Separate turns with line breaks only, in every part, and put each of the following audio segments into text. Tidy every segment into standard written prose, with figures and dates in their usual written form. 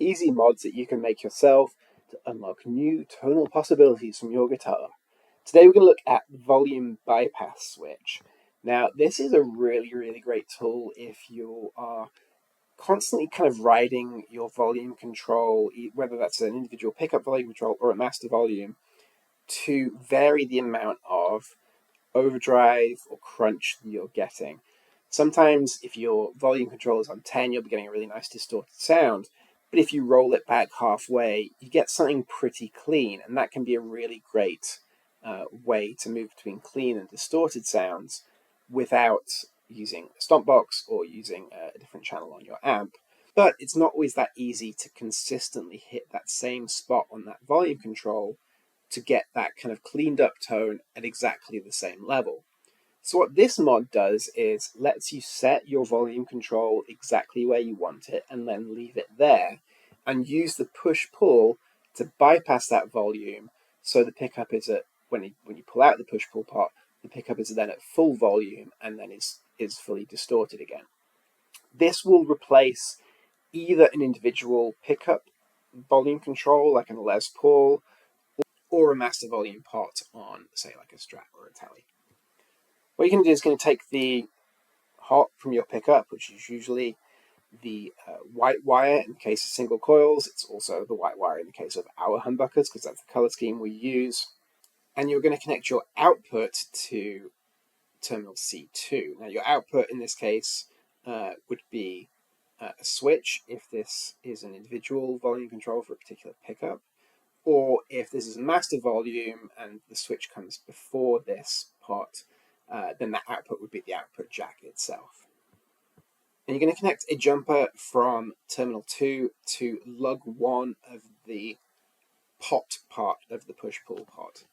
easy mods that you can make yourself to unlock new tonal possibilities from your guitar. Today we're going to look at Volume Bypass Switch. Now, this is a really great tool if you are constantly kind of riding your volume control, whether that's an individual pickup volume control or a master volume, to vary the amount of overdrive or crunch that you're getting. Sometimes if your volume control is on 10, you'll be getting a really nice distorted sound, but if you roll it back halfway, you get something pretty clean, and that can be a really great way to move between clean and distorted sounds without using a stomp box or using a different channel on your amp. But it's not always that easy to consistently hit that same spot on that volume control to get that kind of cleaned up tone at exactly the same level. So what this mod does is lets you set your volume control exactly where you want it and then leave it there and use the push-pull to bypass that volume so the pickup is at, when you pull out the push-pull part, the pickup is then at full volume and then is fully distorted again. This will replace either an individual pickup volume control like a Les Paul or a master volume pot on, say, like a Strat or a Tele. What you're going to do is going to take the hot from your pickup, which is usually the white wire in the case of single coils. It's also the white wire in the case of our humbuckers, because that's the color scheme we use. And you're going to connect your output to terminal C2. Now, your output in this case would be a switch if this is an individual volume control for a particular pickup, or if this is a master volume and the switch comes before this pot, then that output would be the output jack itself. And you're going to connect a jumper from terminal 2 to lug 1 of the pot part of the push-pull pot.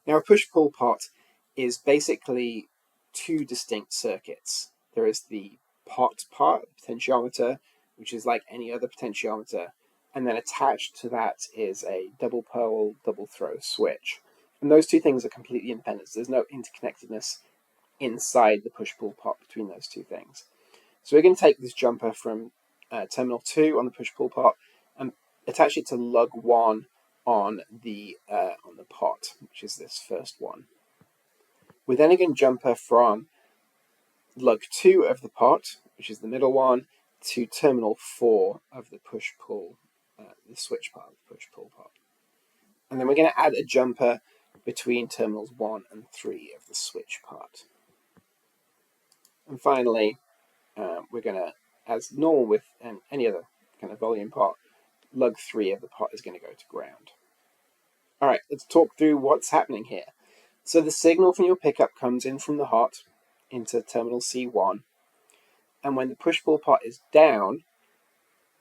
Now, a push-pull pot is basically two distinct circuits. There is the pot part, the potentiometer, which is like any other potentiometer, and then attached to that is a double pole, double throw switch. And those two things are completely independent. So there's no interconnectedness inside the push-pull pot between those two things. So we're going to take this jumper from terminal 2 on the push-pull pot and attach it to lug 1 on the pot, which is this first one. We're then going to jumper from lug 2 of the pot, which is the middle one, to terminal 4 of the push-pull, the switch part of the push-pull pot. And then we're going to add a jumper between terminals 1 and 3 of the switch part. And finally, we're going to, as normal with any other kind of volume pot, lug 3 of the pot is going to go to ground. All right, let's talk through what's happening here. So the signal from your pickup comes in from the hot into terminal C1, and when the push-pull pot is down,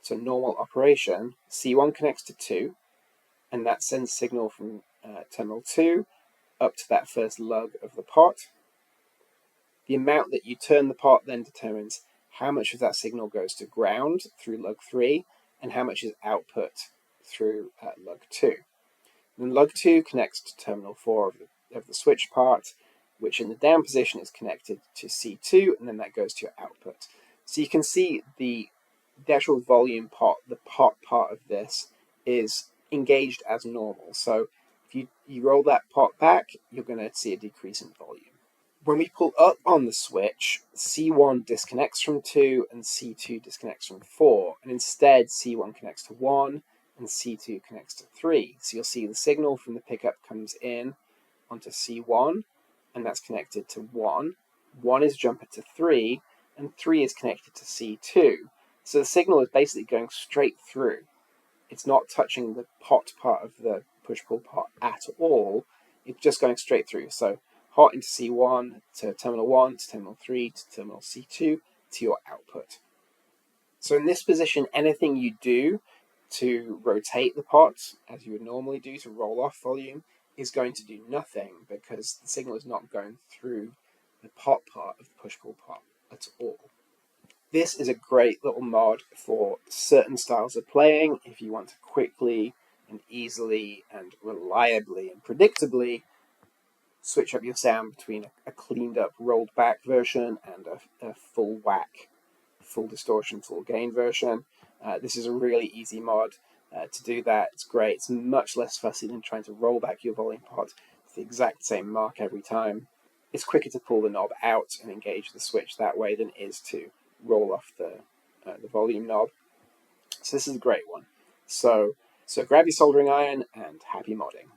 so normal operation, C1 connects to 2, and that sends signal from terminal 2 up to that first lug of the pot. The amount that you turn the pot then determines how much of that signal goes to ground through lug 3 and how much is output through lug 2. Then lug 2 connects to terminal 4 of the switch part, which in the down position is connected to C2, and then that goes to your output. So you can see the actual volume pot, the pot part of this, is engaged as normal. So if you roll that pot back, you're going to see a decrease in volume. When we pull up on the switch, C1 disconnects from 2 and C2 disconnects from 4, and instead C1 connects to 1 and C2 connects to 3. So you'll see the signal from the pickup comes in onto C1, and that's connected to 1. 1 is jumper to 3, and 3 is connected to C2. So the signal is basically going straight through. It's not touching the pot part of the push-pull pot at all. It's just going straight through. So hot into C1, to terminal 1, to terminal 3, to terminal C2, to your output. So in this position, anything you do to rotate the pot, as you would normally do to roll off volume, is going to do nothing because the signal is not going through the pot part of the push-pull pot at all. This is a great little mod for certain styles of playing if you want to quickly and easily and reliably and predictably switch up your sound between a cleaned up, rolled back version and a full whack, full distortion, full gain version, This is a really easy mod to do that. It's great. It's much less fussy than trying to roll back your volume pot to the exact same mark every time. It's quicker to pull the knob out and engage the switch that way than it is to roll off the volume knob. So this is a great one. So grab your soldering iron and happy modding.